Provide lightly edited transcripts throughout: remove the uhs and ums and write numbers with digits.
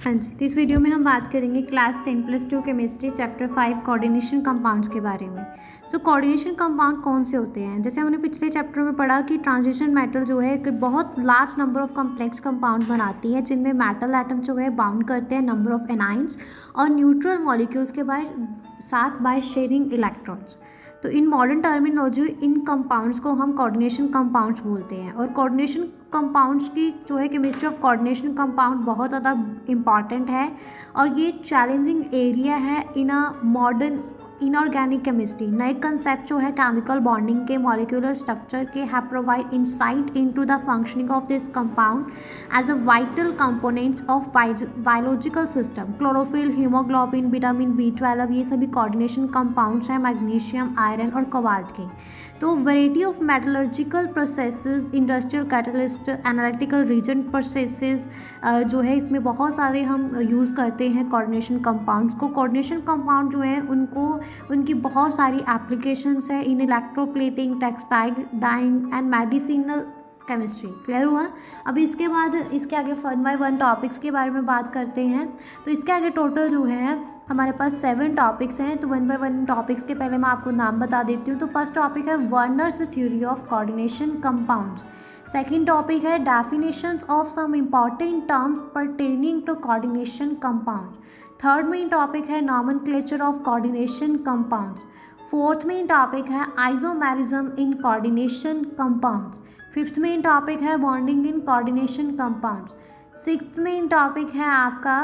हाँ जी, तो इस वीडियो में हम बात करेंगे class 10+2 chemistry chapter 5 coordination compounds के बारे में। तो कोऑर्डिनेशन कंपाउंड कौन से होते हैं? जैसे हमने पिछले चैप्टर में पढ़ा कि ट्रांजिशन मेटल जो है एक बहुत large number of complex compound बनाती है, जिनमें मेटल एटम जो है बाउंड करते हैं नंबर ऑफ एनाइंस और न्यूट्रल मॉलिक्यूल्स के साथ बाय शेयरिंग इलेक्ट्रॉन्स। तो in modern terminology in compounds को हम कोऑर्डिनेशन कंपाउंड्स बोलते हैं। और कोऑर्डिनेशन कंपाउंड्स की जो है केमिस्ट्री ऑफ कोऑर्डिनेशन कंपाउंड बहुत ज़्यादा इम्पॉर्टेंट है और ये चैलेंजिंग एरिया है in a modern inorganic chemistry. नए कंसेप्ट जो है केमिकल बॉन्डिंग के, मॉलिक्यूलर स्ट्रक्चर के have provide insight into the functioning of this compound as a vital components of biological system. Chlorophyll, haemoglobin, vitamin B12 ये सभी coordination compounds हैं, magnesium, iron और cobalt के। तो variety of metallurgical processes, industrial catalyst, analytical reagent processes जो है इसमें बहुत सारे हम यूज़ करते हैं कोऑर्डिनेशन कंपाउंड्स को। कोऑर्डिनेशन कंपाउंड जो है उनकी बहुत सारी एप्लीकेशंस है in electroplating, textile, dyeing and medicinal chemistry. Clear हुआ? अभी इसके बाद इसके आगे 1 बाय 1 टॉपिक्स के बारे में बात करते हैं। तो इसके आगे टोटल जो है हमारे पास 7 टॉपिक्स हैं। तो 1 बाय 1 टॉपिक्स के पहले मैं आपको नाम बता देती हूँ। तो फर्स्ट टॉपिक है Werner's theory of coordination compounds. Second topic है definitions of some important terms pertaining to coordination compounds. Third main topic है nomenclature of coordination compounds. Fourth main topic है isomerism in coordination compounds. Fifth main topic है bonding in coordination compounds. Sixth main topic है आपका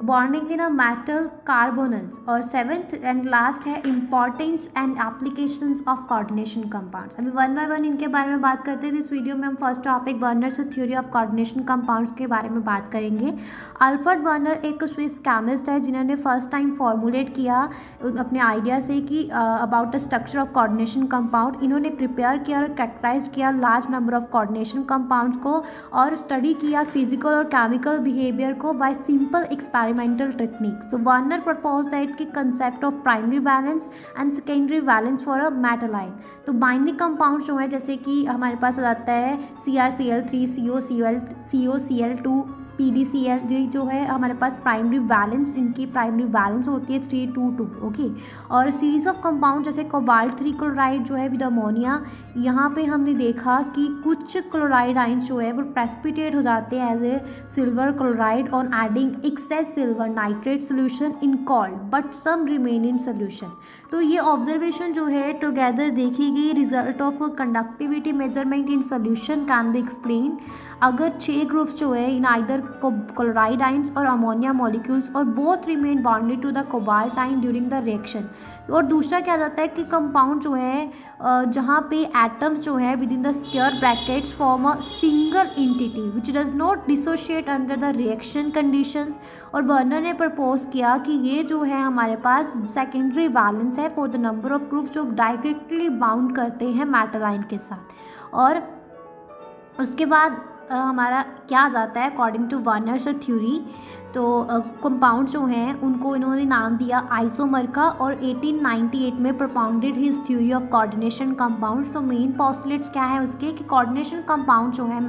bonding in a metal carbonyls. और seventh and last है importance and applications of coordination compounds. अभी 1 bye 1 इनके बारे में बात करते हैं। इस वीडियो में हम first topic Werner's theory of coordination compounds के बारे में बात करेंगे। अल्फ्रेड वर्नर एक स्विस केमिस्ट है जिन्होंने फर्स्ट टाइम फॉर्मुलेट किया अपने आइडिया से कि about the structure of coordination compound. इन्होंने प्रिपेयर किया और कैरेक्टराइज किया large number of coordination compounds को और स्टडी किया फिजिकल और केमिकल बिहेवियर को bye simple experimental techniques. So Werner proposed that की concept of primary valence and secondary valence for a metal ion. तो बाइंडिंग कंपाउंड जो है जैसे कि हमारे पास आ जाता है CrCl3, COCl2, PDCl, जो है हमारे पास प्राइमरी वैलेंस, इनकी प्राइमरी वैलेंस होती है 322। ओके। और सीरीज ऑफ कंपाउंड जैसे कोबाल्ट 3 क्लोराइड जो है विद अमोनिया, यहाँ पे हमने देखा कि कुछ क्लोराइड आइंस जो है वो प्रेसिपिटेट हो जाते हैं as a silver chloride on adding excess silver nitrate solution in cold but some remain in solution. तो ये ऑब्जर्वेशन जो है टुगेदर देखी गई result of conductivity measurement in solution can be explain. अगर 6 ग्रुप्स जो है इन आइदर क्लोराइड आइंस और अमोनिया मॉलिक्यूल्स और both remain bonded to the cobalt ion during the reaction. और दूसरा क्या जाता है कि कंपाउंड जो है जहाँ पे एटम्स जो है with in the square brackets form a single entity which does not dissociate under the reaction conditions. और वर्नर ने प्रपोज किया कि ये जो है हमारे पास सेकेंडरी वैलेंस है for the number of groups जो डायरेक्टली बाउंड करते हैं मेटल आयन के साथ। और उसके बाद हमारा क्या आ जाता है अकॉर्डिंग टू वर्नर्स थ्योरी। तो कंपाउंड जो हैं उनको इन्होंने नाम दिया आइसोमर का और 1898 में propounded his theory of coordination compounds. तो मेन पोस्टुलेट्स क्या है उसके कि कोऑर्डिनेशन कंपाउंड जो है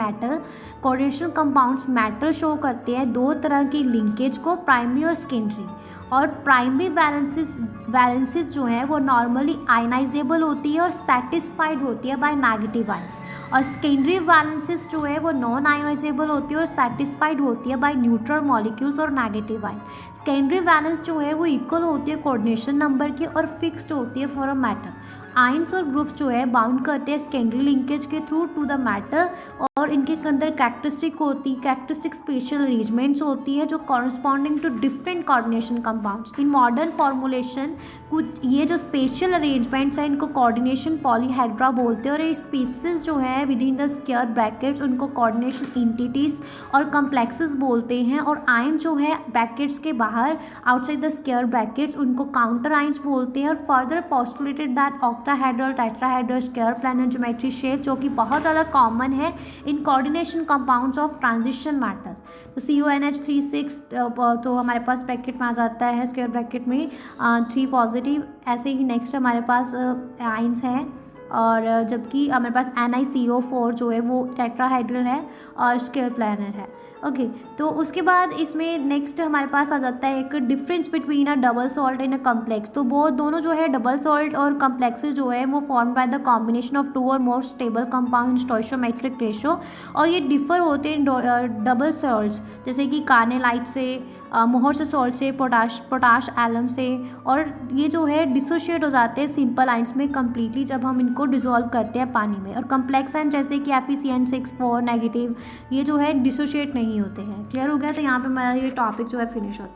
कोऑर्डिनेशन कंपाउंड्स मेटल शो करते हैं 2 तरह की लिंकेज को, प्राइमरी और सेकेंडरी। और प्राइमरी वैलेंसेस जो है वो नॉर्मली आयनाइजेबल होती है और सेटिस्फाइड होती है बाय नेगेटिव आयंस। और सेकेंडरी वैलेंसेस जो है वो नॉन आयनाइजेबल होती है और सेटिस्फाइड होती है बाय न्यूट्रल मॉलिक्यूल्स और नेगेटिव आयन। सेकेंडरी वैलेंस जो है वो इक्वल होती है कोऑर्डिनेशन नंबर की और फिक्स्ड होती है फॉर अ मेटल। आयंस और ग्रुप्स जो है बाउंड करते हैं सेकेंडरी लिंकेज के थ्रू टू द मेटल और इनके अंदर कैरेक्टरिस्टिक स्पेशल अरेंजमेंट्स होती है जो corresponding to different coordination compounds. In modern formulation कुछ ये जो स्पेशल अरेंजमेंट्स हैं इनको कोऑर्डिनेशन पॉलीहेड्रा बोलते हैं। और ये स्पीसीज जो है with in the square brackets उनको कोऑर्डिनेशन एंटिटीज और कम्प्लेक्सेस बोलते हैं। और आयन जो है ब्रैकेट्स के बाहर आउटसाइड द स्क्वायर ब्रैकेट्स उनको काउंटर आयंस बोलते हैं। और further postulated that octahedral, tetrahedral, square planar geometry shape जो कि बहुत ज़्यादा कॉमन है इन coordination compounds of transition matter. तो CONH3 तो हमारे पास ब्रैकेट में आ जाता है स्क्वायर ब्रैकेट में 3 पॉजिटिव। ऐसे ही नेक्स्ट हमारे पास आइंस है और जबकि हमारे पास NiCO4 जो है वो टेट्राहाइड्रल है और स्क्वायर प्लानर है। ओके, तो उसके बाद इसमें नेक्स्ट हमारे पास आ जाता है एक difference between a double salt and a complex. तो वो दोनों जो है डबल सॉल्ट और कम्प्लेक्स जो है वो form by the combination of 2 और मोर स्टेबल कंपाउंड स्टोइशियोमेट्रिक रेशो, और ये डिफर होते हैं डबल सॉल्ट्स जैसे कि कार्नेलाइट से, मोहर से सॉल्ट से, पोटाश एलम से, और ये जो है डिसोशिएट हो जाते हैं सिंपल आइंस में कम्प्लीटली जब हम इनको डिसॉल्व करते हैं पानी में। और कम्प्लेक्स आयन जैसे कि FeCN6 4 नेगेटिव, ये जो है डिसोशिएट नहीं होते हैं। क्लियर हो गया? तो यहाँ पे हमारा ये टॉपिक जो है फिनिश होता है।